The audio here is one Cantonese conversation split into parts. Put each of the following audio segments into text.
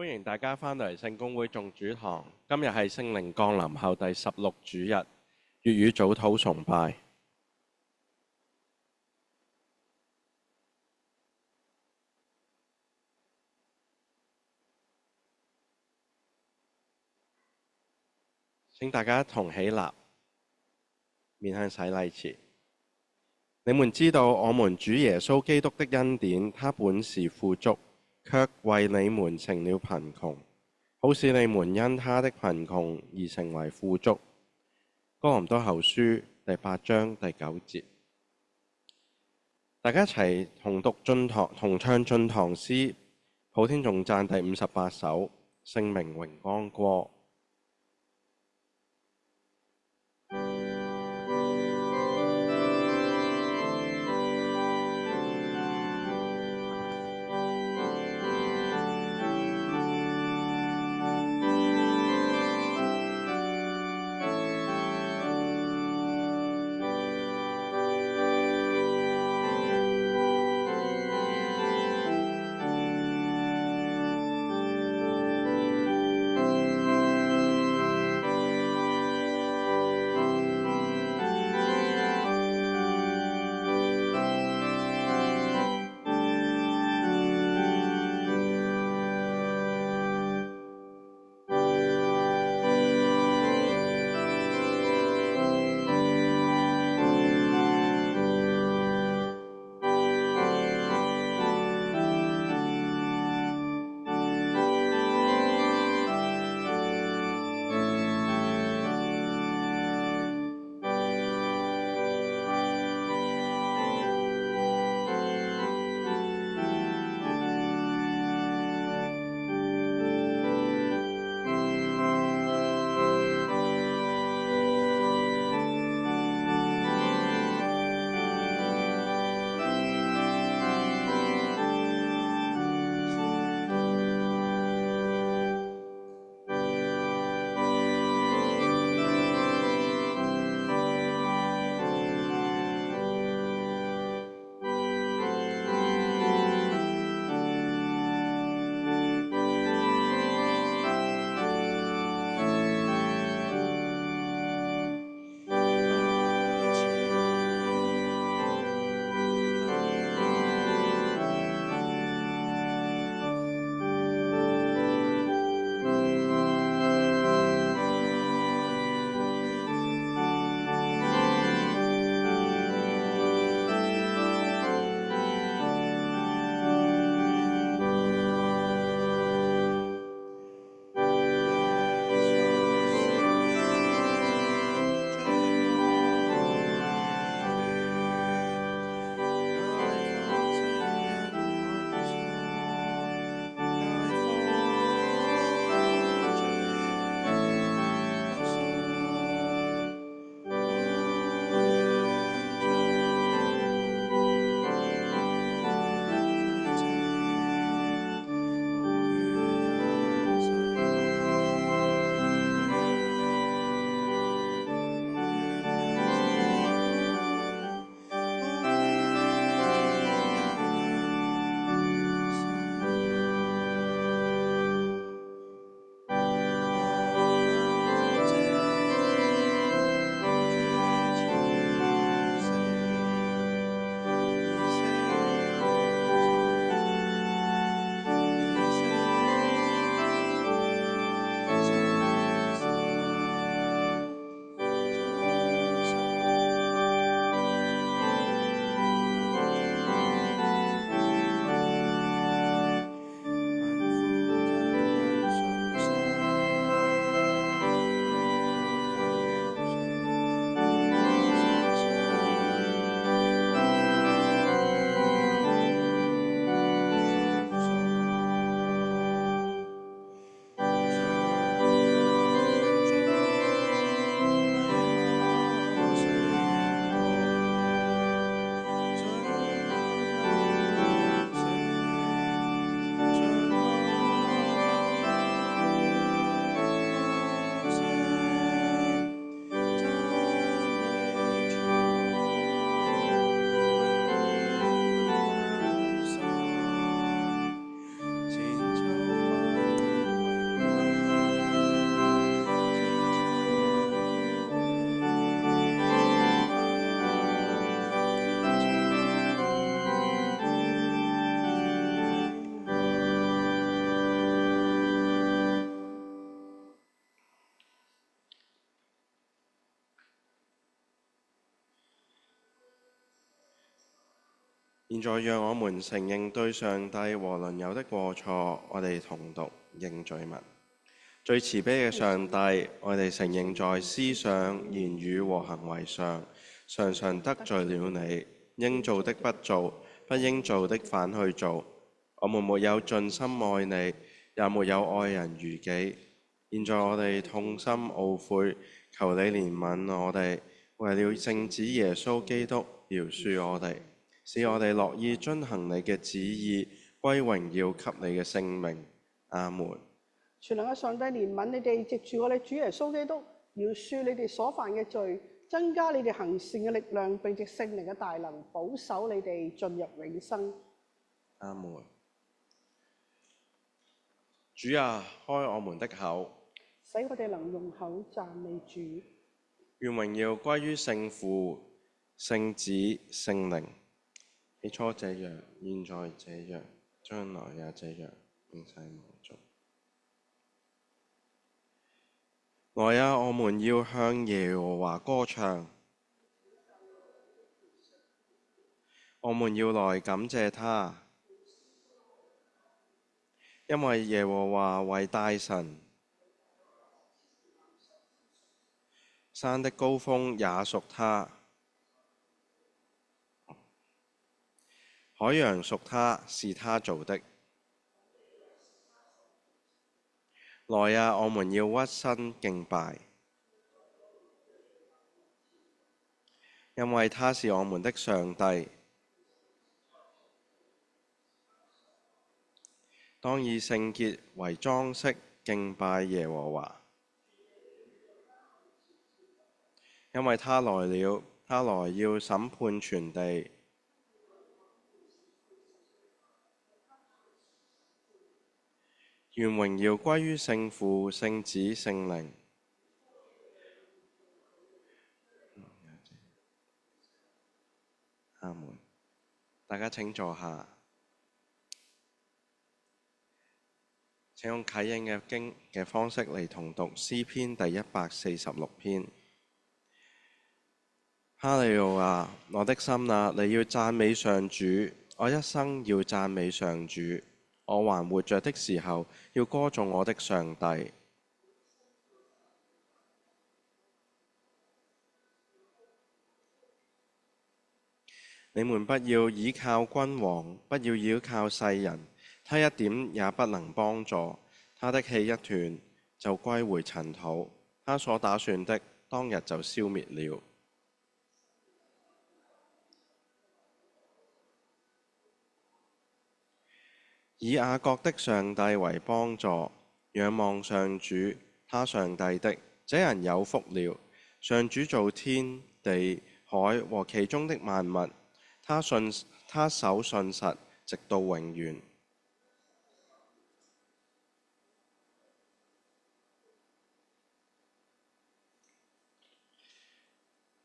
歡迎大家返嚟聖公會眾主堂。今日係聖靈降臨後第16主日，粵語早禱崇拜。請大家同起立，面向洗禮池。你們知道我們主耶穌基督的恩典，他本是富足，卻為你們成了貧窮，好使你們因他的貧窮而成為富足。哥林多後書第8章第9節。大家一齊同讀同唱進堂詩，普天頌讚第58首，聖名榮光歌。現在讓我們承認對上帝和鄰友的過錯，我哋同讀認罪文。最慈悲嘅上帝，我哋承認在思想、言語和行為上，常常得罪了你。應做的不做，不應做的反去做。我們沒有盡心愛你，也沒有愛人如己。現在我哋痛心懊悔，求你憐憫我哋，為了聖子耶穌基督饒恕我哋，使我哋樂意遵行你嘅旨意，歸榮耀給你嘅聖名。阿門。全能嘅上帝憐憫你哋，藉住我哋主耶穌基督饒恕你哋所犯嘅罪，增加你哋行善嘅力量，並藉聖靈嘅大能保守你哋進入永生。阿門。主啊，開我們的口，使我哋能用口讚美主。願榮耀歸於聖父、聖子、聖靈。起初這樣，現在這樣，將來也這樣，永世無盡。來啊，我們要向耶和華歌唱，我們要來感謝他，因為耶和華為大神，山的高峰也屬他，海洋屬他，是他造的。來啊，我們要屈身敬拜，因為他是我們的上帝。當以聖潔為裝飾敬拜耶和華，因為他來了，他來要審判全地。願榮耀歸於聖父、聖子、聖靈。阿門。大家請坐下。請用啟應嘅經嘅方式嚟同讀詩篇第146篇。哈利路亞！我的心啊，你要讚美上主，我一生要讚美上主。我還活着的時候，要歌頌我的上帝。你們不要倚靠君王，不要倚靠世人，他一點也不能幫助。他的氣一斷，就歸回塵土；他所打算的，當日就消滅了。以雅各的上帝為幫助，仰望上主，他上帝的，這人有福了。上主造天地海和其中的萬物，他手信實，直到永遠。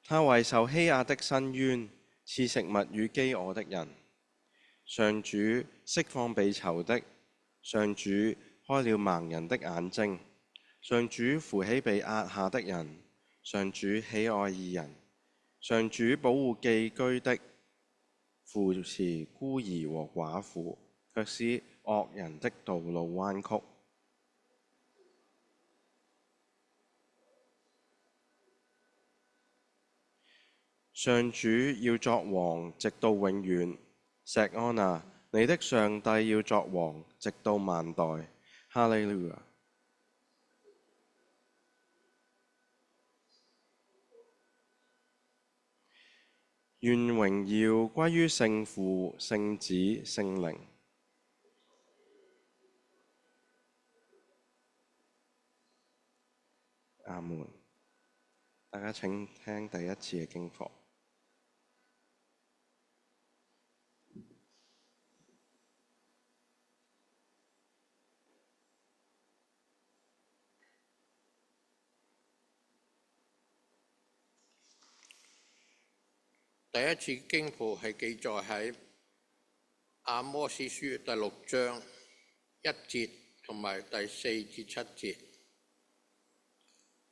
他為受欺壓的伸冤，賜食物與飢餓的人。上主釋放被囚的，上主開了盲人的眼睛，上主扶起被壓下的人，上主喜愛義人，上主保護寄居的，扶持孤兒和寡婦，卻使惡人的道路彎曲。上主要作王，直到永遠。錫安啊，你的上帝要作王，直到萬代。哈利路亞。願榮耀歸於聖父、聖子、聖靈。阿門。大家請聽第一次嘅經課。第一次經課係記載喺阿摩司書第6章1節同埋第4至7節。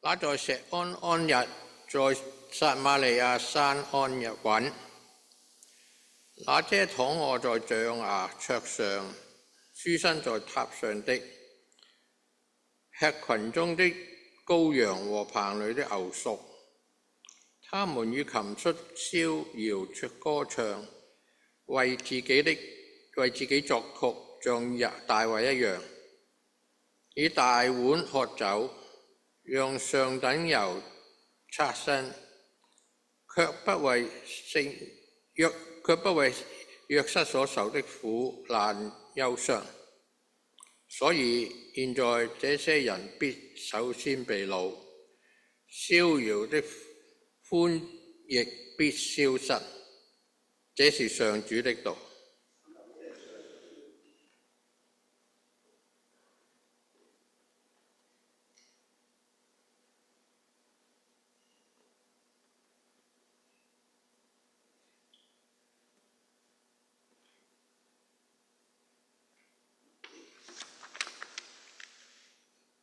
那在錫安安逸，在撒瑪利亞山安穩。那些躺卧在象牙桌上、舒身在榻上的，吃群中的羔羊和棚裏的牛屬，他們與琴瑟逍遙出歌唱，為自己作曲，像大衛一樣，以大碗喝酒，用上等油擦身，卻不為約瑟所受的苦難憂傷。所以現在這些人必首先被擄，逍遙的歡亦必消失。這是上主的道。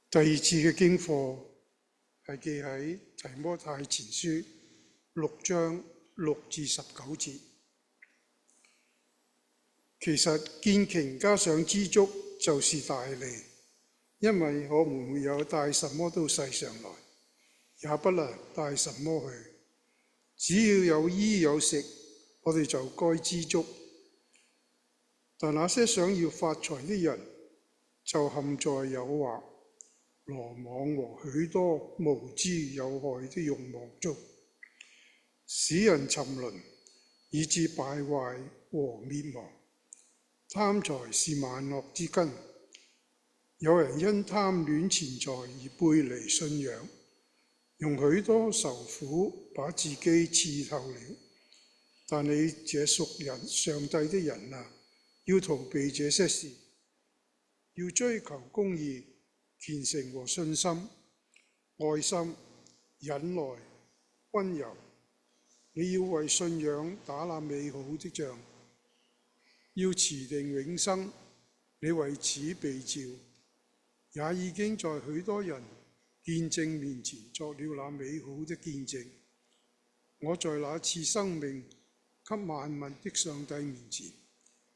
第二次嘅經課係記喺提摩太前書6章6至19節。其實堅強加上知足就是大利，因為我們沒有帶什麼到世上來，也不能帶什麼去。只要有衣有食，我哋就該知足。但那些想要發財的人，就陷在誘惑、羅網和許多無知有害的慾望中，使人沉淪，以致敗壞和滅亡。貪財是萬惡之根，有人因貪戀錢財而背離信仰，用許多愁苦把自己刺透了。但你這屬上帝的人啊，要逃避這些事，要追求公義、虔誠和信心、愛心、忍耐、溫柔。你要為信仰打那美好的仗，要持定永生。你為此被召，也已經在許多人見證面前作了那美好的見證。我在那賜生命給萬物的上帝面前，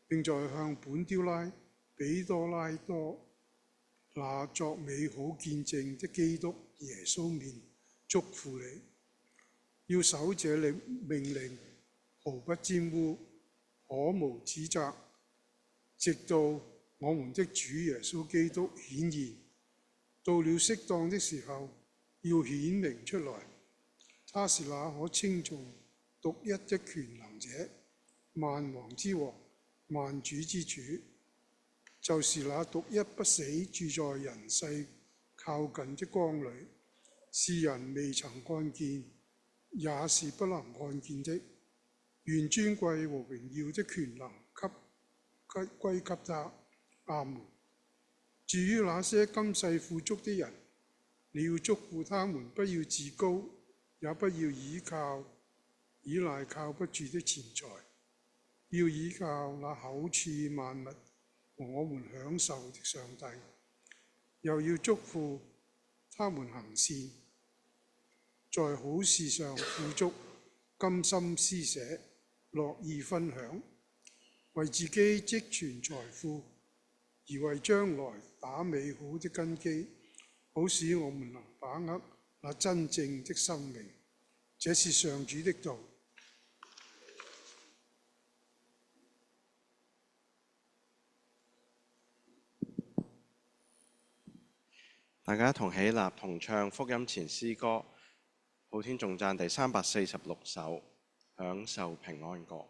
並在向本丟拉、比多拉多那作美好見證的基督耶穌面囑咐你，要守這命令，毫不沾污，可無指責，直到我們的主耶穌基督顯現。到了適當的時候，要顯明出來。他是那可稱頌獨一的權能者，萬王之王，萬主之主，就是那獨一不死住在人世靠近的光裏，是人未曾看見，也是不能看見的。願尊貴和榮耀的權能歸給他。阿門。至於那些今世富足的人，你要囑咐他們不要自高，也不要依賴靠不住的錢財，要依靠那厚賜萬物和我們享受的上帝。又要囑咐他們行善，在好事上富足，甘心施捨，樂意分享，為自己積存財富，而為將來打美好的根基，好使我們能把握那真正的生命。這是上主的道。大家同起立，同唱福音前詩歌《普天頌讚》第346首，享受平安歌。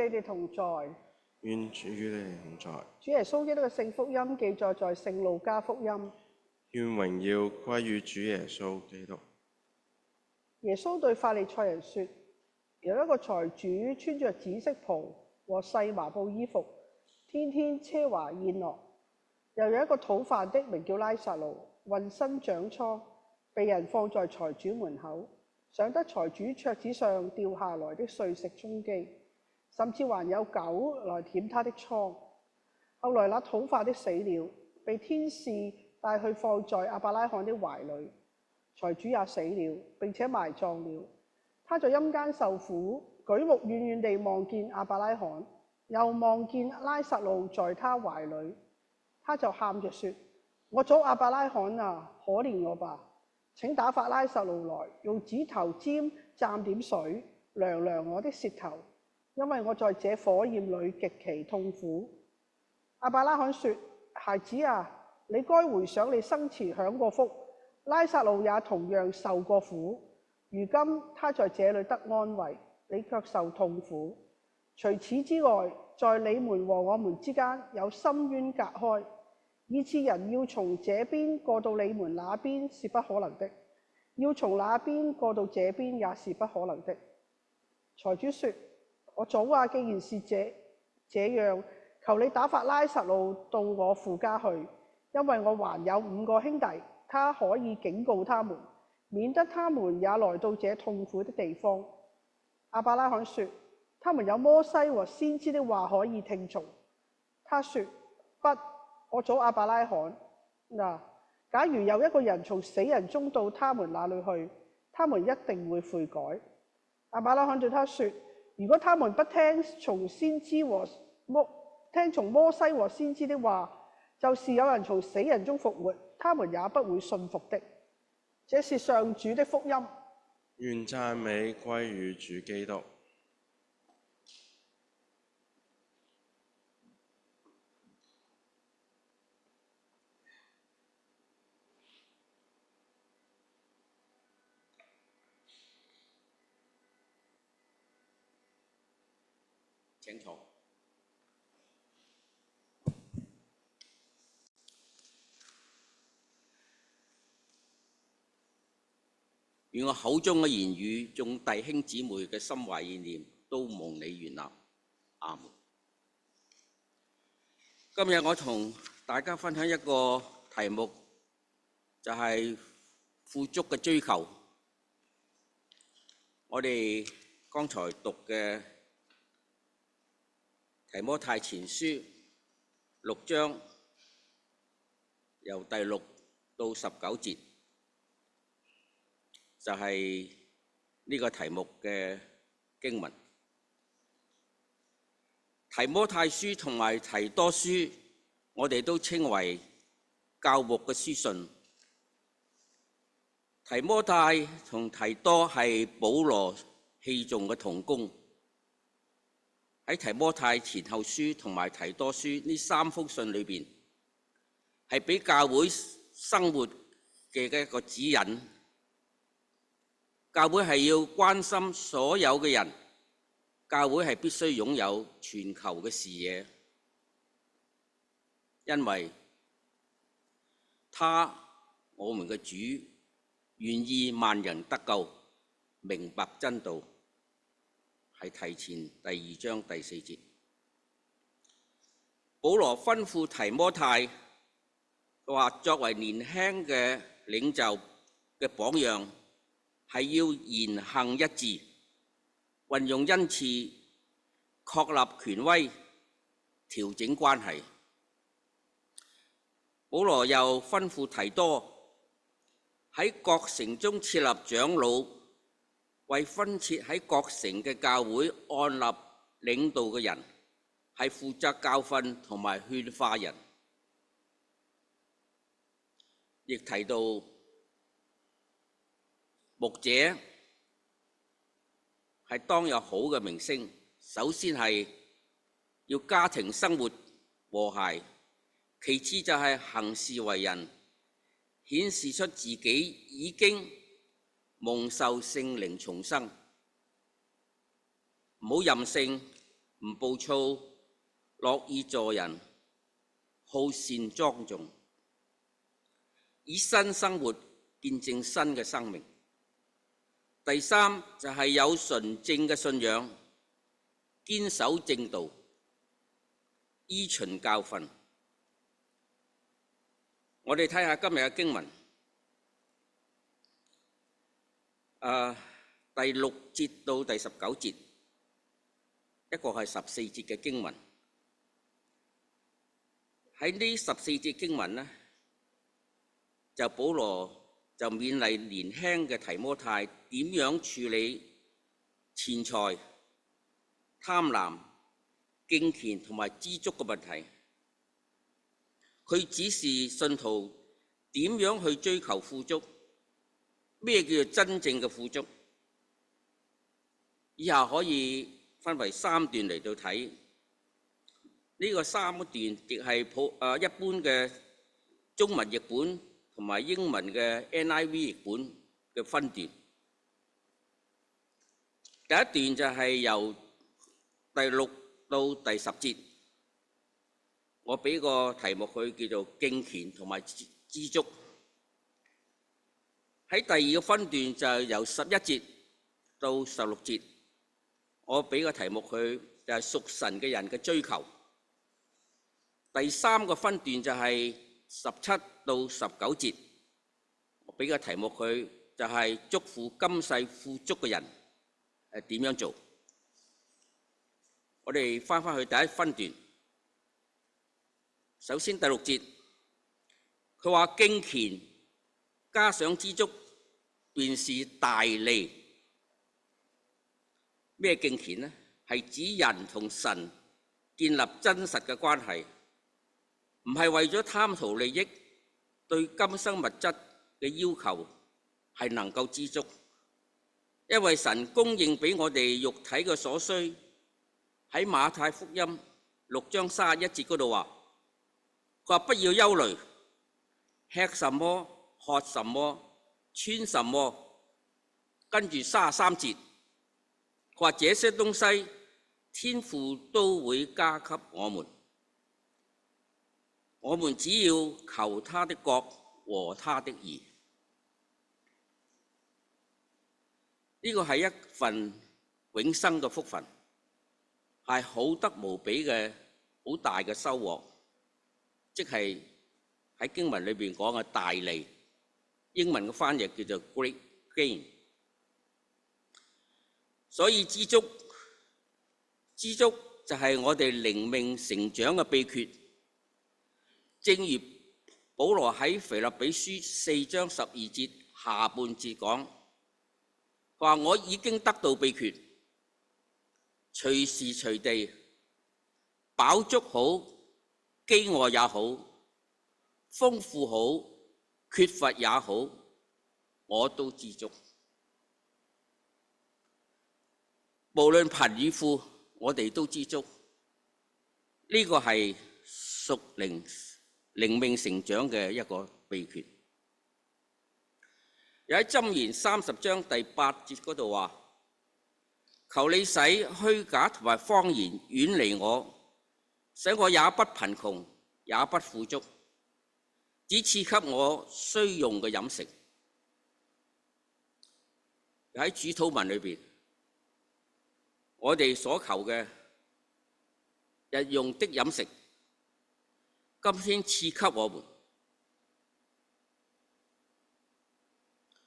你哋同在。願主與你哋同在。主耶穌基督嘅聖福音記載在聖路加福音。願榮耀歸於主耶穌基督。耶穌對法利賽人說：有一個財主穿着紫色袍和細麻布衣服，天天奢華宴樂。又有一個討飯的，名叫拉撒路，渾身長瘡，被人放在財主門口，想得財主桌子上掉下來的碎食充飢，甚至還有狗來舔他的瘡。後來那討飯的死了，被天使帶去放在亞伯拉罕的懷裏。財主也死了，並且埋葬了。他在陰間受苦，舉目遠遠地望見亞伯拉罕，又望見拉撒路在他懷裏。他就喊着說：我祖亞伯拉罕啊，可憐我吧！請打發拉撒路來，用指頭尖蘸點水，涼涼我的舌頭，因為我在這火焰裏極其痛苦。亞伯拉罕說：孩子啊，你該回想你生前享過福，拉撒路也同樣受過苦，如今他在這裏得安慰，你卻受痛苦。除此之外，在你們和我們之間有深淵隔開，以致人要從這邊過到你們那邊是不可能的，要從那邊過到這邊也是不可能的。財主說：我祖啊，既然是這樣，求你打發拉撒路到我父家去，因為我還有5個兄弟，他可以警告他們，免得他們也來到這痛苦的地方。亞伯拉罕說：他們有摩西和先知的話可以聽從。他說：不，我祖亞伯拉罕。假如有一個人從死人中到他們那裏去，他們一定會悔改。亞伯拉罕對他說：如果他們不聽從摩西和先知的話，就是有人從死人中復活，他們也不會信服的。這是上主的福音。願讚美歸於主基督。請坐。願我口中嘅言語，眾弟兄姊妹嘅心懷意念，都蒙你悅納。阿門。今日我同大家分享一個題目，就係富足嘅追求。我哋剛才讀嘅提摩太前書6章由第6到19節，就係呢個題目嘅經文。提摩太書同埋提多書，我哋都稱為教牧嘅書信。提摩太同提多係保羅器重嘅同工。喺提摩太前後書同埋提多書呢3封信裏邊，係俾教會生活嘅一個指引。教會係要關心所有嘅人，教會係必須擁有全球嘅視野，因為我們嘅主願意萬人得救，明白真道。係提前第2章第4節，保羅吩咐提摩太，佢話作為年輕嘅領袖嘅榜樣，係要言行一致，運用恩賜，確立權威，調整關係。保羅又吩咐提多喺各城中設立長老，為分設喺各城嘅教會按立領導嘅人，係負責教訓同埋勸化人。亦提到牧者係當有好嘅名聲，首先係要家庭生活和諧，其次就係行事為人，顯示出自己已經蒙受聖靈重生，唔好任性，唔暴躁，樂意助人，好善莊重，以新生活見證新嘅生命。第三就係有純正嘅信仰，堅守正道，依循教訓。我哋睇下今日嘅經文，第6節到第19節，一個係14節嘅經文。喺呢14節經文呢，就保羅就勉勵年輕嘅提摩太點樣處理錢財、貪婪、敬虔同埋知足嘅問題。佢指示信徒點樣去追求富足，咩叫做真正嘅富足？以下可以分為3段嚟到睇。呢個3段亦係一般嘅中文譯本同埋英文嘅 NIV 譯本嘅分段。第一段就係由第6到第10節，我俾個題目佢叫做敬虔同埋知足。喺第二個分段就係由11節到16節，我俾個題目佢就係屬神嘅人嘅追求。第3個分段就係17到19節，我俾個題目佢就係祝福今世富足嘅人點樣做。我哋翻去第一分段，首先第6節，佢話敬虔加上知足，便是大利。咩敬虔呢？係指人同神建立真實嘅關係，唔係為咗貪圖利益，對今生物質嘅要求係能夠知足，因為神供應俾我哋肉體嘅所需。喺馬太福音6章31節嗰度話，佢話不要憂慮，吃什麼，喝什麼，穿什麼。跟住33節，佢話這些東西天父都會加給我們，我們只要求他的國和他的義。呢個係一份永生嘅福分，係好得無比嘅好大嘅收穫，即係喺經文裏邊講嘅大利，英文嘅翻譯叫做 great gain。所以知足就係我哋靈命成長嘅秘訣。正如保羅喺腓立比書4章12節下半節講，佢話我已經得到秘訣，隨時隨地飽足好，飢餓也好，豐富好，缺乏也好，我都知足。無論貧與富，我哋都知足。呢個係屬靈命成長嘅一個秘訣。又喺箴言30章第8節嗰度話，求你使虛假同埋謊言遠離我，使我也不貧窮，也不富足，只賜給我需用嘅飲食。喺主禱文裏邊，我哋所求嘅日用的飲食，今天賜給我們。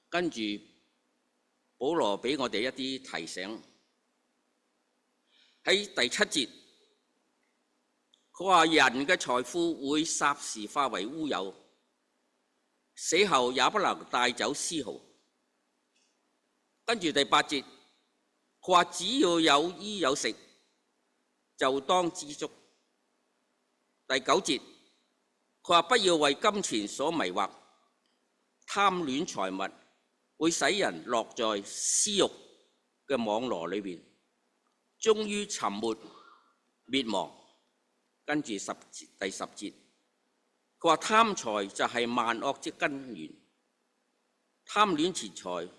跟住保羅俾我哋一啲提醒，喺第7節，佢話人嘅財富會霎時化為烏有，死後也不能帶走絲毫。跟住第8節，佢話只要有衣有食，就當知足。第9節，佢話不要為金錢所迷惑，貪戀財物會使人落在私慾嘅網羅裏邊，終於沉沒滅亡。跟住第10節，佢話貪財就係萬惡之根源，貪戀錢財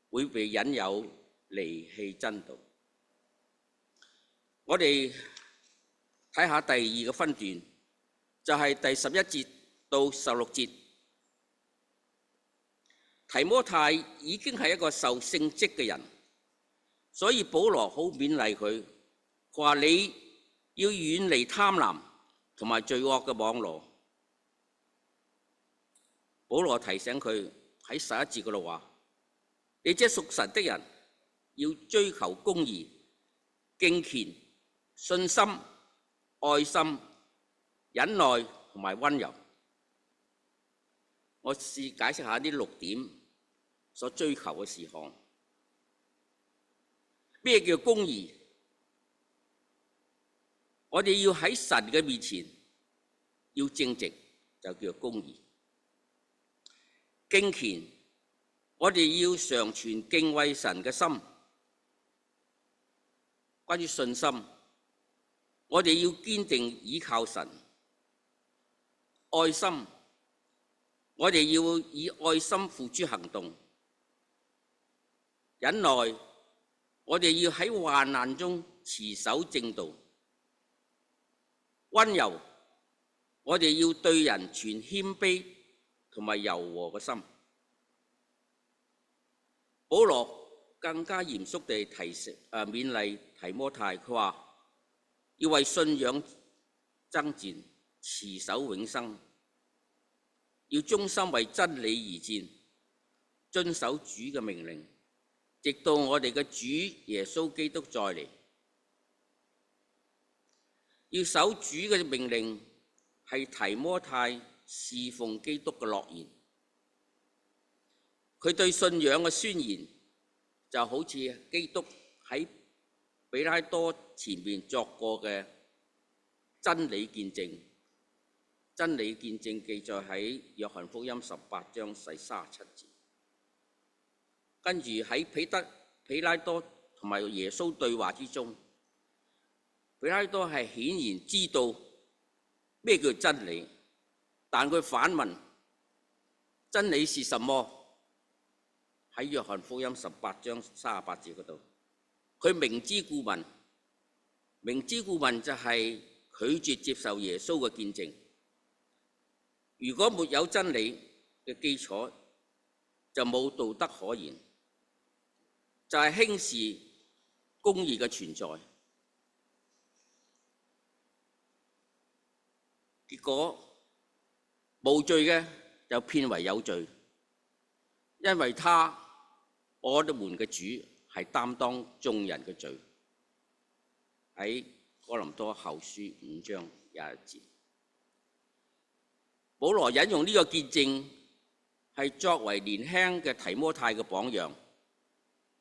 會被引誘離棄真道。我哋睇下第二個分段，就係第11節到16節。提摩太已經係一個受聖職嘅人，所以保羅好勉勵佢，佢話你要遠離貪婪同埋罪惡嘅網羅。保羅提醒佢喺11節嗰度話：你這屬神的人，要追求公義、敬虔、信心、愛心、忍耐同埋溫柔。我試解釋下呢6點所追求嘅事項。咩叫公義？我哋要喺神嘅面前要正直，就叫公義。敬虔，我哋要常存敬畏神嘅心。關於信心，我哋要堅定倚靠神。愛心，我哋要以愛心付諸行動。忍耐，我哋要喺患難中持守正道。溫柔，我哋要對人存謙卑同埋柔和嘅心。保羅更加嚴肅地勉勵提摩太，佢話要為信仰爭戰，持守永生，要忠心為真理而戰，遵守主嘅命令，直到我哋嘅主耶穌基督再嚟。要守主嘅命令係提摩太侍奉基督嘅諾言。佢對信仰嘅宣言就好似基督喺比拉多前面作過嘅真理見證。真理見證記載喺約翰福音18章第37節。跟住喺彼拉多同埋耶穌對話之中，彼拉多係顯然知道咩叫真理，但佢反問真理是什麼？喺約翰福音18章38節嗰度，佢明知故問。明知故問就係拒絕接受耶穌嘅見證。如果沒有真理嘅基礎，就冇道德可言，就係輕視公義嘅存在。結果無罪嘅就變為有罪，因為我哋嘅主係擔當眾人嘅罪。喺哥林多後書5章21節，保羅引用呢個見證係作為年輕嘅提摩太嘅榜樣，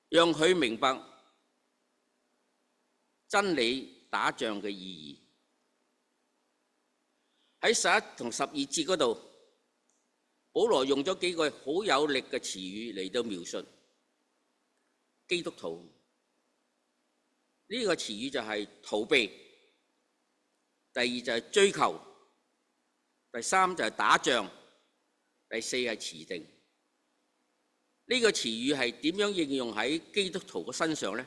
讓佢明白真理打仗嘅意義。喺11同12節嗰度，保羅用咗幾句好有力嘅詞語嚟到描述基督徒。呢個詞語就係逃避，第二就係追求，第三就係打仗，第四係持定。呢個詞語係點樣應用喺基督徒嘅身上呢？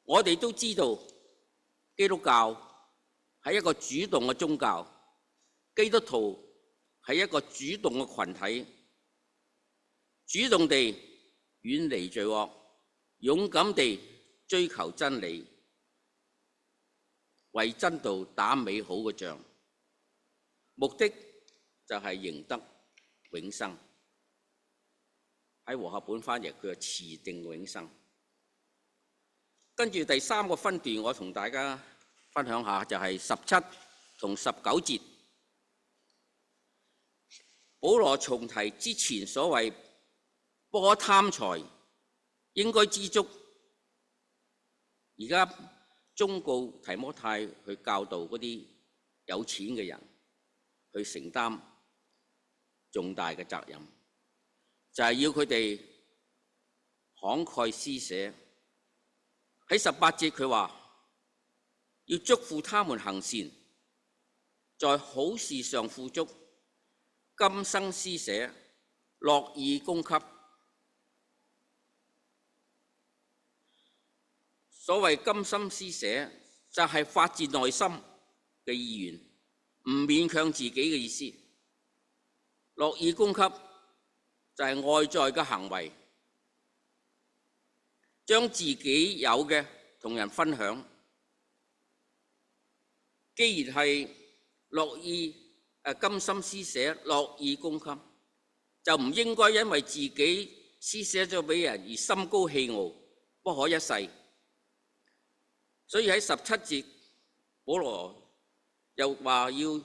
我哋都知道基督教係一個主動嘅宗教，基督徒係一個主動嘅群體，主動地遠離罪惡，勇敢地追求真理，為真道打美好嘅仗，目的就係贏得永生。喺和合本翻譯，佢係持定永生。跟住第三個分段，我同大家分享下，就係17同19節。保羅重提之前所謂不可貪財，應該知足。而家忠告提摩太去教導嗰啲有錢嘅人去承擔重大嘅責任，就係要佢哋慷慨施捨。喺18節佢話要囑咐他們行善，在好事上富足，今生施捨，樂意供給。所謂甘心施捨，就係發自內心嘅意願，唔勉強自己嘅意思。樂意供給就係外在嘅行為，將自己有嘅同人分享。既然係樂意甘心施捨、樂意供給，就唔應該因為自己施捨咗俾人而心高氣傲，不可一世。所以喺17節，保羅又話要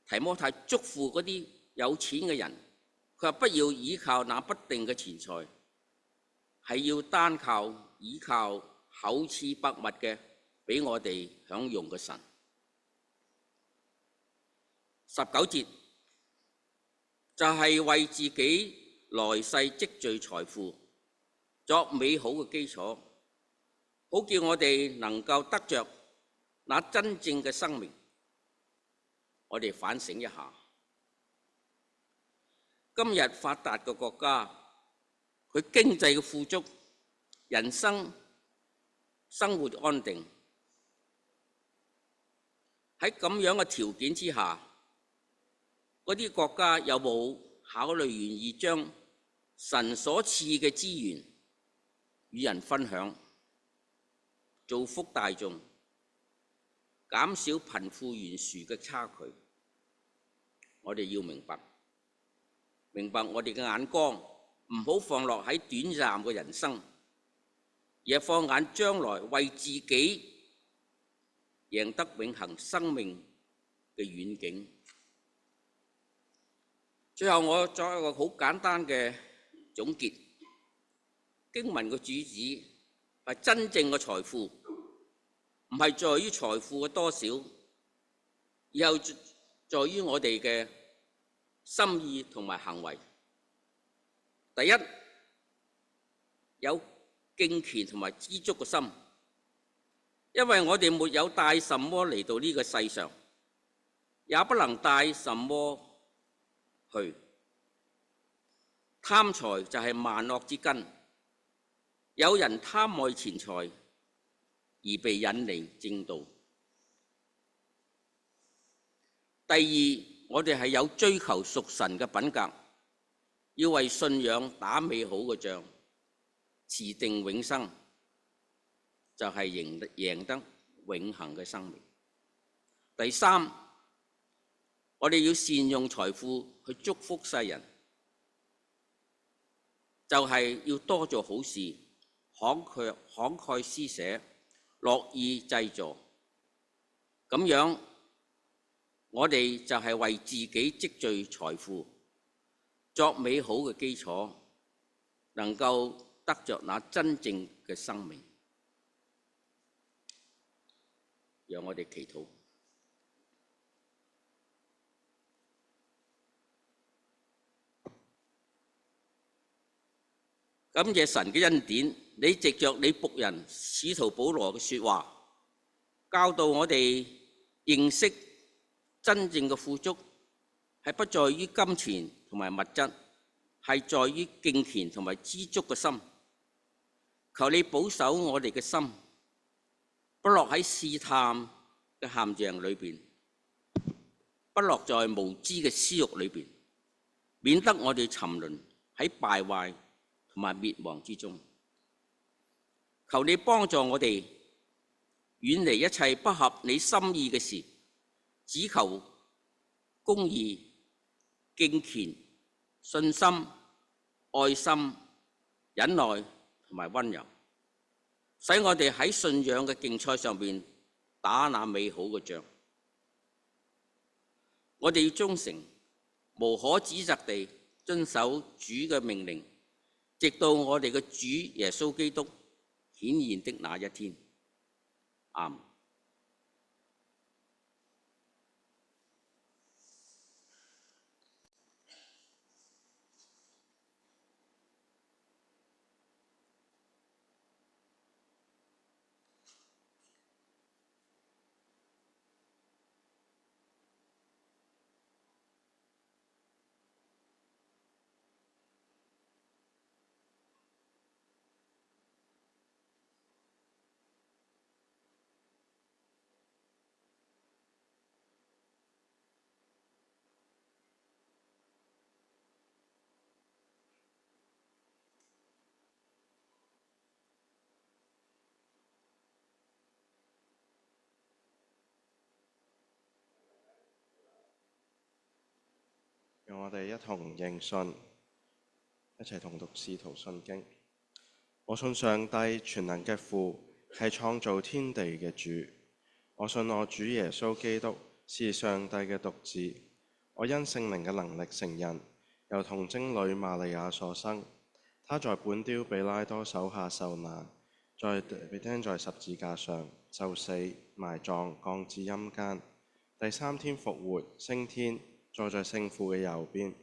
提摩太囑咐嗰啲有錢嘅人，佢話不要倚靠那不定嘅錢財，係要單靠倚靠厚賜百物嘅俾我哋享用嘅神。19節就係為自己來世積聚財富，作美好嘅基礎，好叫我哋能夠得着那真正嘅生命。我哋反省一下，今日發達嘅國家，佢經濟嘅富足，人生生活安定，喺咁樣嘅條件之下，嗰啲國家有冇考慮願意將神所賜嘅資源與人分享，造福大眾，減少貧富懸殊嘅差距？我哋要明白我哋嘅眼光唔好放落喺短暫嘅人生，而係放眼將來為自己贏得永恆生命嘅遠景。最後我作一個好簡單嘅總結，經文嘅主旨係真正嘅財富，唔係在於財富嘅多少，而係在於我哋嘅心意同埋行為。第一，有敬虔同埋知足嘅心，因為我哋沒有帶什麼嚟到呢個世上，也不能帶什麼去。貪財就係萬惡之根，有人貪愛錢財而被引離正道。第二，我哋係有追求屬神嘅品格，要為信仰打美好嘅仗，持定永生，就係贏得永恆嘅生命。第三，我哋要善用財富去祝福世人，就係要多做好事，慷慨施捨，樂意濟助。咁樣我哋就係為自己積聚財富，作美好嘅基礎，能夠得着那真正嘅生命。讓我哋祈禱。感謝神嘅恩典，你藉着你僕人使徒保羅嘅說話，教導我哋認識真正嘅富足係不在於金錢同埋物質，係在於敬虔同埋知足嘅心。求你保守我哋嘅心，不落喺試探嘅陷阱裏邊，不落在無知嘅私慾裏邊，免得我哋沉淪喺敗壞同埋滅亡之中。求你幫助我哋遠離一切不合你心意嘅事，只求公義、敬虔、信心、愛心、忍耐同埋溫柔，使我哋喺信仰嘅競賽上面打那美好嘅仗。我哋要忠誠，無可指責地遵守主嘅命令，直到我哋嘅主耶穌基督顯現的那一天。阿們。讓我哋一同認信，一齊同讀《使徒信經》。我信上帝全能嘅父，係創造天地嘅主。我信我主耶穌基督是上帝嘅獨子。我因聖靈嘅能力成人，由童貞女瑪利亞所生。他在本丟彼拉多手下受難，被釘在十字架上，就死，埋葬，降至陰間。第三天復活，升天，坐在聖父嘅右邊。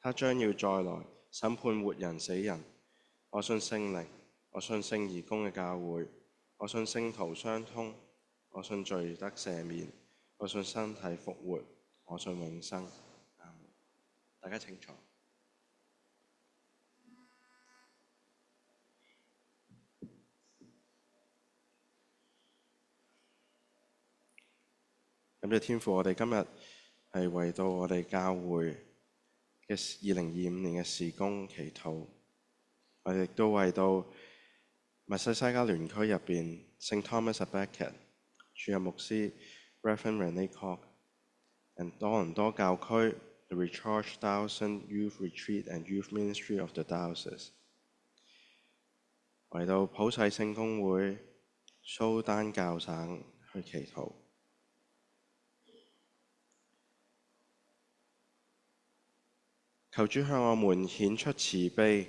他將要再來審判活人死人。我信聖靈，我信聖而公嘅教會，我信聖徒相通，我信罪得赦免，我信身體復活，我信永生。阿們。大家請坐。感謝天父，我哋今日係為到我哋教會嘅2025年嘅事工祈禱。我哋亦都為到密西西加聯區入邊聖 Thomas à Becket 主任牧師 Reverend René Koch， and 多倫多教區 The Recharge Dawson Youth Retreat and Youth Ministry of the Diocese， 為到普世聖公會蘇丹教省去祈禱。求主向我們顯出慈悲，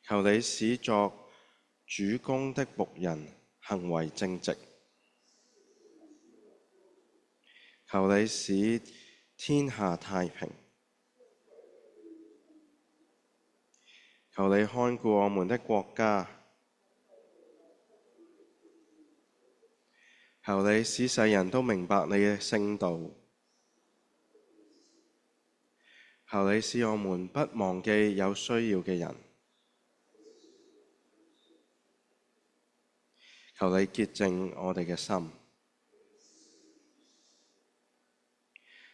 求你使作主公的僕人行為正直，求你使天下太平，求你看顧我們的國家，求你使世人都明白你嘅聖道。求你使我們不忘記有需要嘅人，求你潔淨我哋嘅心。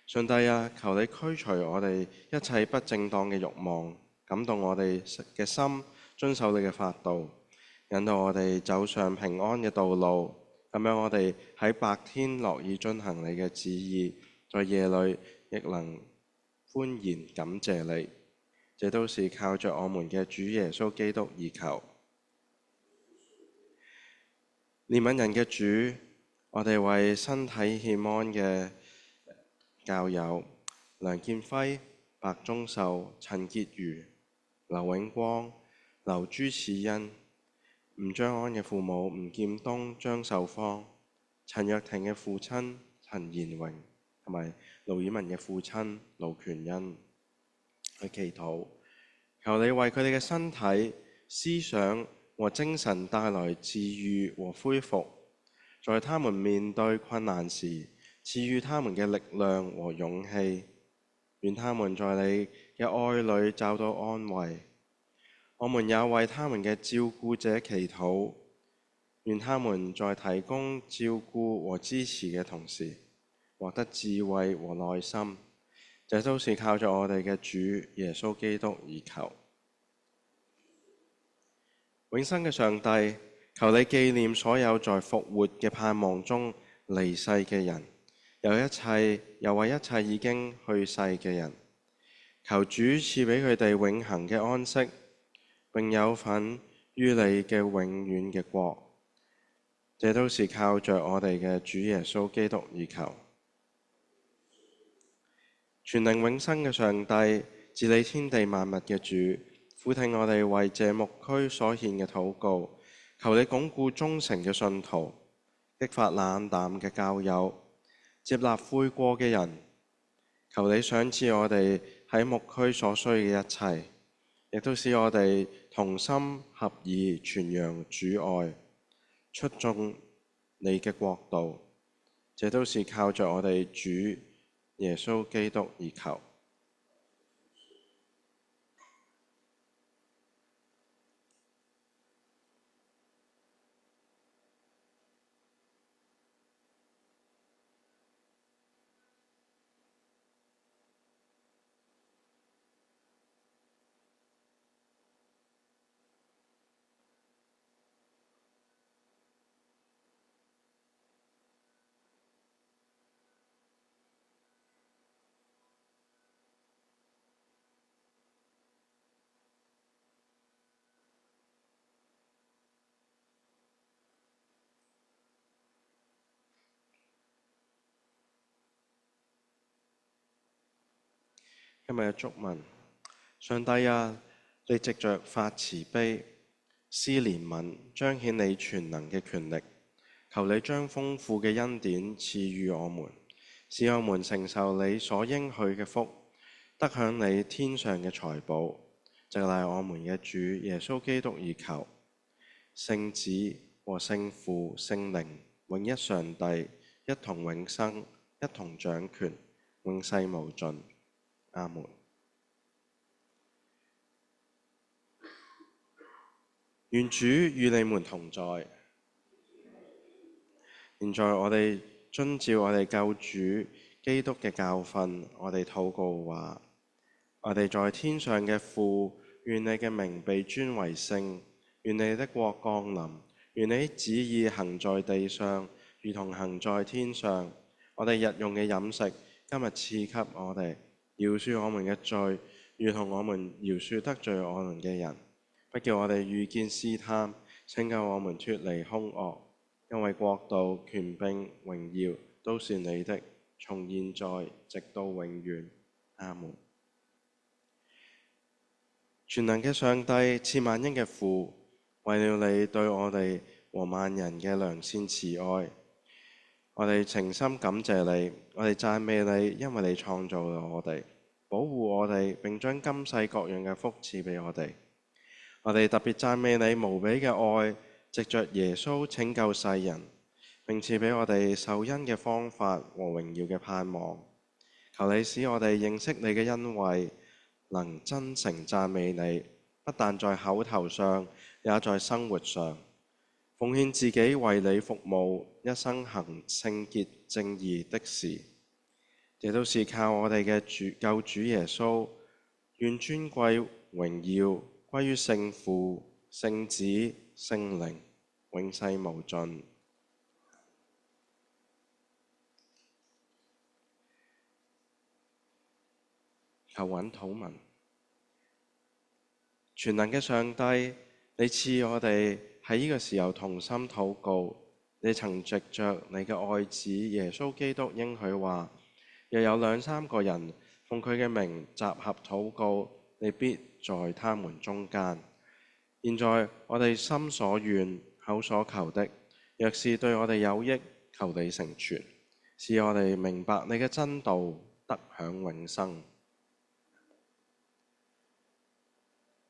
上帝啊，求你驅除我哋一切不正當嘅慾望，感動我哋嘅心遵守你嘅法度，引導我哋走上平安嘅道路。咁樣我哋喺白天樂意遵行你嘅旨意，在夜裏亦能歡然感謝你，這都是靠着我們嘅主耶穌基督而求。憐憫人嘅主，我哋為身體欠安嘅教友梁建輝、白忠秀、陳潔如、劉永光、劉朱賜恩、吳章安嘅父母吳劍東、張秀芳、陳若婷嘅父親陳賢榮，同埋盧以文嘅父親盧權恩去祈禱，求你為佢哋嘅身體、思想和精神帶來治癒和恢復，在他們面對困難時，賜予他們嘅力量和勇氣，願他們在你嘅愛裏找到安慰。我們也為他們嘅照顧者祈禱，願他們在提供照顧和支持嘅同時，獲得智慧和耐心，這都是靠着我哋嘅主耶穌基督而求。永生嘅上帝，求你紀念所有在復活嘅盼望中離世嘅人，又為一切已經去世嘅人，求主賜俾佢哋永恆嘅安息，並有份於你嘅永遠嘅國。這都是靠着我哋嘅主耶穌基督而求。全能永生嘅上帝，治理天地萬物嘅主，俯聽我哋為這牧區所獻嘅禱告，求你鞏固忠誠嘅信徒，激發冷淡嘅教友，接納悔過嘅人。求你賞賜我哋喺牧區所需嘅一切，亦都使我哋同心合意傳揚主愛，出眾你嘅國度。這都是靠着我哋主耶穌基督而求。今日嘅祝文，上帝啊，你藉着發慈悲、施憐憫，彰顯你全能嘅權力。求你將豐富嘅恩典賜予我們，使我們承受你所應許嘅福，得享你天上嘅財寶。藉賴我們嘅主耶穌基督而求。聖子和聖父、聖靈，永一上帝，一同永生，一同掌權，永世無盡。阿門。願主與你們同在。現在我哋遵照我哋救主基督嘅教訓，我哋禱告話：我哋在天上嘅父，願你嘅名被尊為聖，願你的國降臨，願你的旨意行在地上，如同行在天上。我哋日用嘅飲食，今日賜給我哋，饒恕我們嘅罪，如同我們饒恕得罪我們嘅人。不叫我哋遇見試探，拯救我們脫離兇惡。因為國度、權柄、榮耀都是你的，從現在直到永遠。阿門。全能嘅上帝，賜萬恩嘅父，為了你對我哋和萬人嘅良善慈愛，我哋情深感謝你，我哋讚美你，因為你創造了我哋，保護我哋，並將今世各樣嘅福賜俾我哋。我哋特別讚美你無比嘅愛，藉着耶穌拯救世人，並賜俾我哋受恩嘅方法和榮耀嘅盼望。求你使我哋認識你嘅恩惠，能真誠讚美你，不但在口頭上，也在生活上，奉獻自己為你服務，一生行聖潔正義的事。這都是靠我哋嘅救主耶穌。願尊貴榮耀歸於聖父、聖子、聖靈，永世無盡。求穩禱文。全能嘅上帝，你賜我哋喺呢個時候同心禱告。你曾藉着你嘅愛子耶穌基督應許話：若有兩三個人奉佢嘅名集合禱告，你必在他們中間。現在我哋心所願、口所求的，若是對我哋有益，求你成全，使我哋明白你嘅真道，得享永生。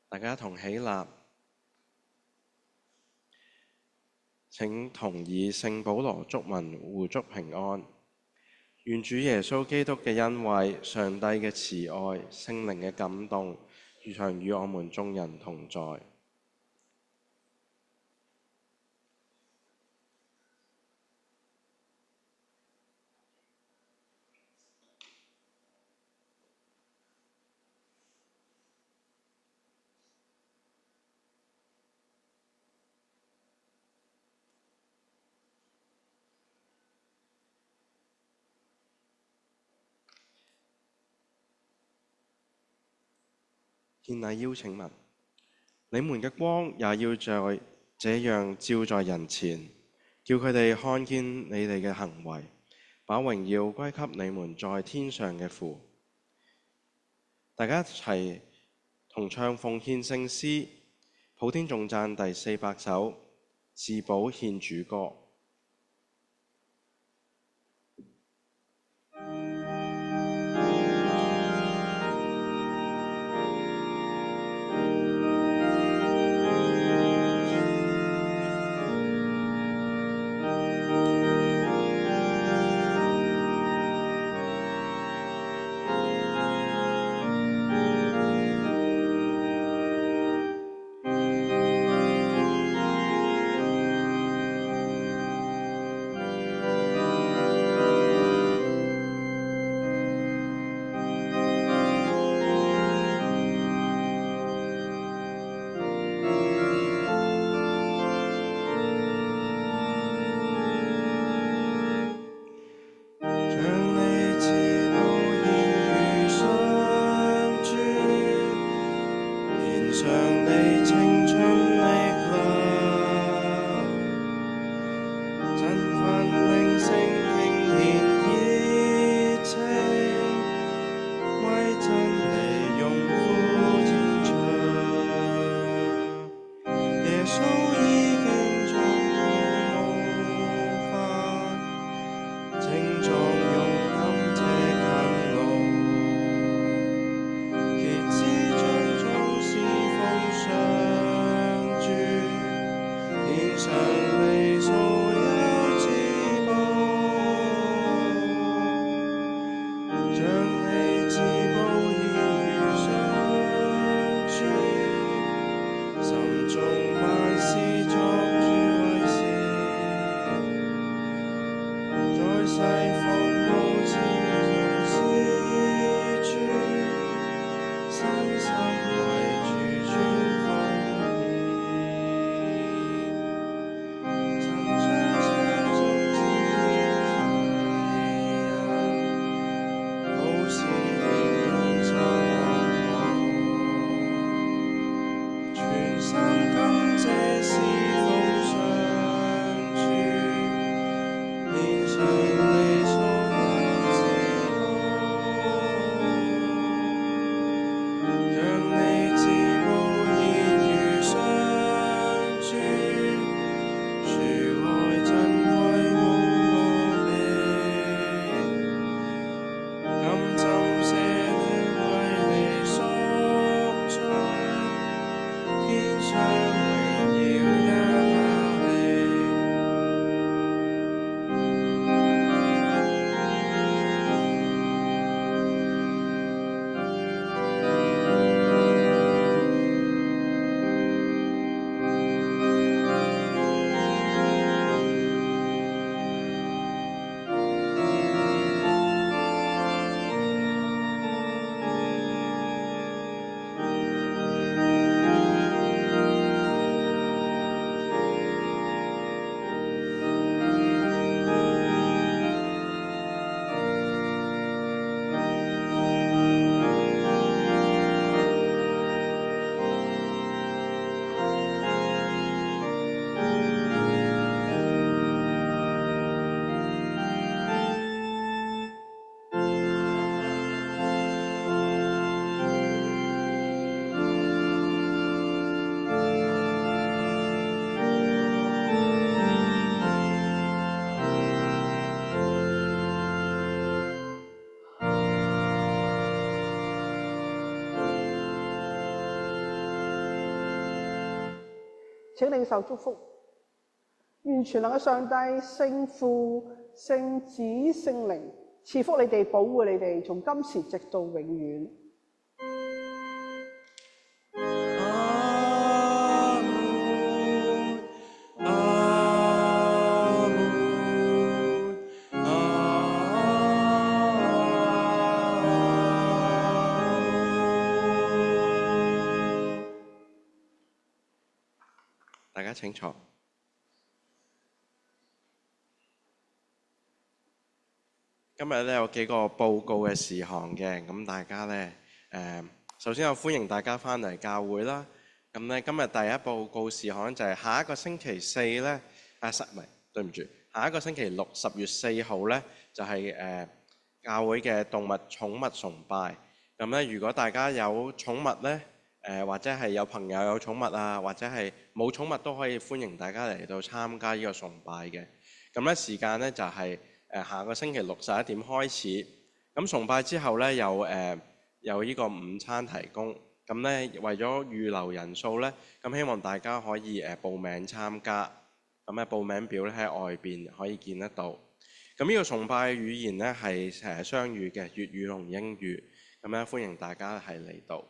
大家同起立，請同以聖保羅祝文互祝平安。願主耶穌基督嘅恩惠、上帝嘅慈愛、聖靈嘅感動，常與我們眾人同在。獻禮邀請文，你們嘅光也要在這樣照在人前，叫佢哋看見你哋嘅行為，把榮耀歸給你們在天上嘅父。大家一齊同唱奉獻聖詩，普天頌讚第400首，自保獻主歌。身心為主尊奉獻，曾將相續之恩，好使天人心安，全心感謝侍奉上主，獻上你所有之愛，讓你自無言語相傳，主愛珍貴無比，今怎捨力為你贖罪，天上榮耀也亞利。請領受祝福，願全能嘅上帝、聖父、聖子、聖靈賜福你哋，保護你哋，從今時直到永遠。阿門，阿門，大家請坐。今日咧有幾個報告嘅事項嘅，咁大家咧首先我歡迎大家翻嚟教會啦。咁咧今日第一報告事項就係下一個星期四咧，對唔住，下一個星期六10月4號咧就係教會嘅動物寵物崇拜。咁咧如果大家有寵物咧，或者係有朋友有寵物啊，或者係冇寵物都可以歡迎大家嚟到參加呢個崇拜嘅。咁咧時間咧就係下個星期六11點開始。咁崇拜之後咧有呢個午餐提供。咁咧為咗預留人數咧，咁希望大家可以報名參加。咁咧報名表咧喺外邊可以見得到。咁呢個崇拜語言咧係雙語嘅，粵語同英語。咁咧歡迎大家係嚟到。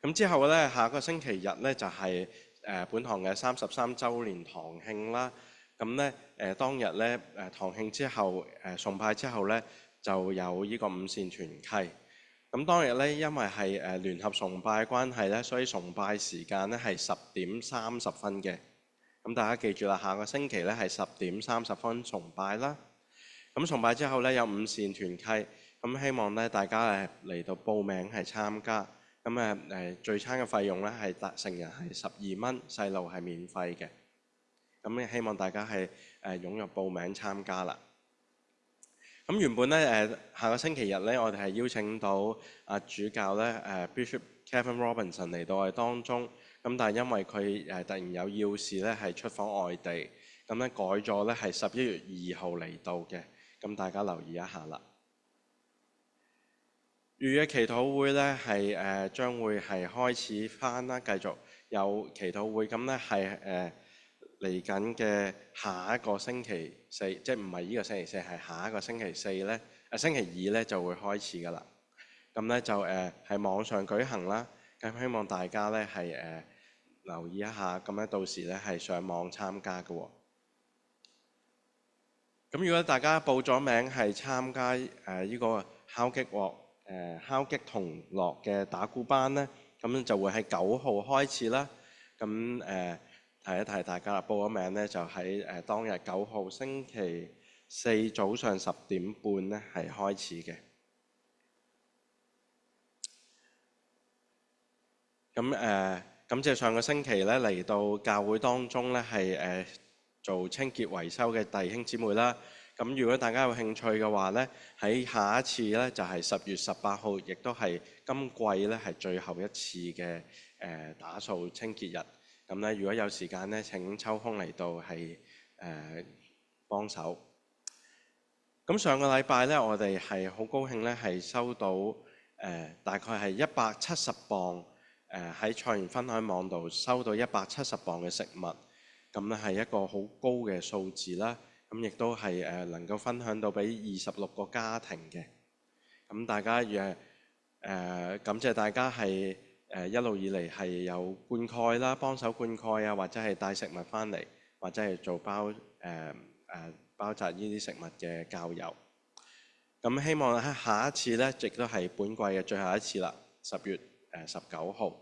咁之後咧，下個星期日咧就係本堂嘅33週年堂慶啦。咁咧當日咧堂慶之後崇拜之後咧就有呢個午膳團契。咁當日咧因為係聯合崇拜關係咧，所以崇拜時間咧係10點30分嘅。咁大家記住啦，下個星期咧係10點30分崇拜啦。咁崇拜之後咧有午膳團契，咁希望咧大家嚟到報名係參加。咁聚餐嘅費用咧係成人係12蚊，細路係免費嘅。咁希望大家係踴躍報名參加啦。咁原本咧下個星期日咧，我哋係邀請到主教咧Bishop Kevin Robinson 嚟到我哋當中。咁但係因為佢突然有要事咧係出訪外地，咁咧改咗咧係11月2號嚟到嘅。咁大家留意一下啦。預嘅祈禱會咧係將會係開始返啦，繼續有祈禱會。咁咧係嚟緊嘅下一個星期四，即係唔係呢個星期四，係下一個星期四咧，星期二咧就會開始㗎啦。咁咧就係網上舉行啦。咁希望大家咧係留意一下，咁咧到時咧係上網參加嘅喎。咁如果大家報咗名係參加呢個敲擊鑊敲擊同樂嘅打鼓班呢，咁就會喺9號開始啦。咁提一提大家啦，報咗名呢，就喺當日9號星期4早上10點半呢係開始嘅。咁感謝上個星期咧嚟到教會當中咧係做清潔維修嘅弟兄姊妹啦。咁如果大家有興趣嘅話咧，喺下一次咧就係10月18號，亦都係今季咧係最後一次嘅打掃清潔日。咁咧如果有時間咧，請抽空嚟到係幫手。咁上個禮拜咧，我哋係好高興咧，係收到大概係170磅。喺菜園分享網度收到170磅嘅食物，咁咧係一個好高嘅數字啦。咁亦都係能夠分享到俾26個家庭嘅。咁大家感謝大家係一路以嚟係有灌溉啦，幫手灌溉啊，或者係帶食物翻嚟，或者係做包紮呢啲食物嘅郊遊。咁希望喺下一次咧，亦都係本季嘅最後一次啦，10月19號，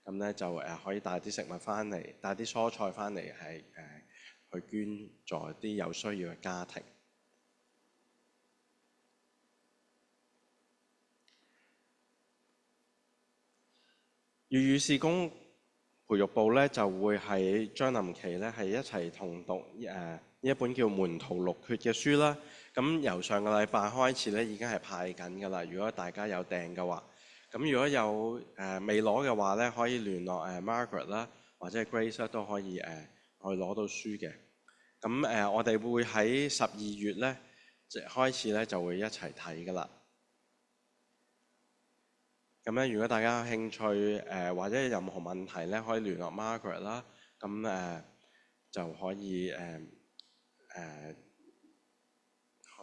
咁咧就可以帶啲食物翻嚟，帶啲蔬菜翻嚟，係去捐助啲有需要嘅家庭。粵語事工培育部咧就會喺將臨期咧係一齊同讀呢一本叫《門徒錄訣》嘅書啦。咁由上個禮拜開始咧已經係派緊㗎啦。如果大家有訂嘅話，咁如果有未攞嘅話咧，可以聯絡Margaret 啦，或者 Grace 都可以去攞到書嘅。咁我哋會喺12月咧開始咧就會一齊睇㗎啦。咁咧，如果大家有興趣或者有任何問題咧，可以聯絡 Margaret 啦。咁就可以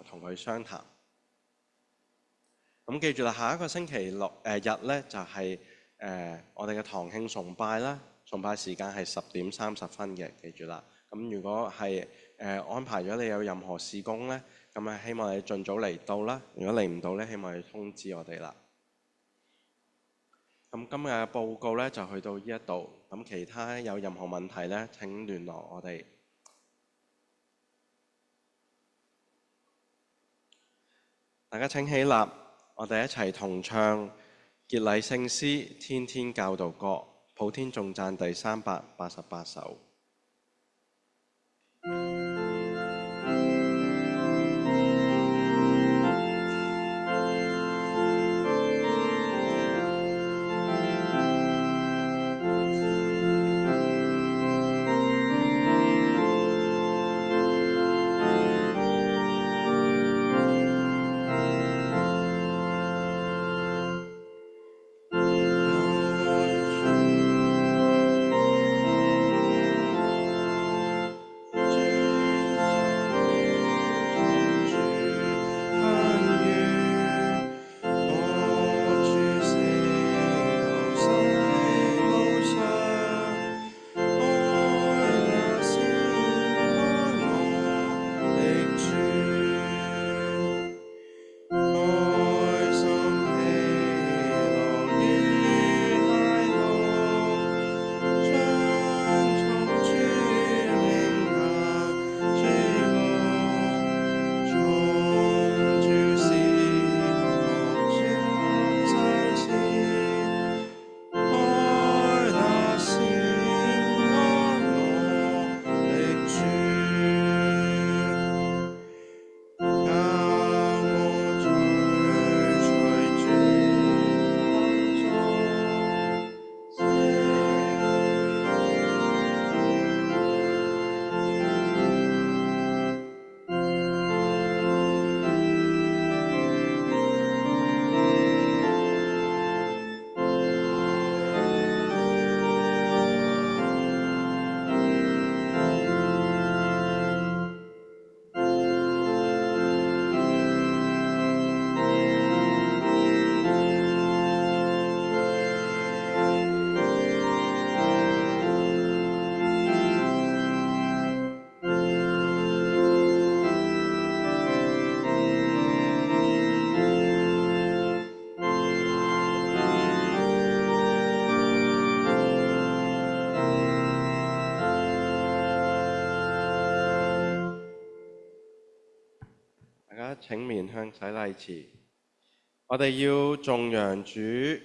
同佢商談。咁記住啦，下一個星期日咧就係我哋嘅堂慶崇拜啦。崇拜時間係10點30分嘅，記住啦。咁如果係安排咗你有任何事工咧，咁希望你盡早嚟到啦。如果嚟唔到咧，希望你通知我哋啦。咁今日嘅報告咧就去到呢一度。咁其他有任何問題咧，請聯絡我哋。大家請起立，我哋一齊同唱結禮聖詩《天天教導歌》，普天頌讚第388首。請面向洗禮池。我哋要頌揚主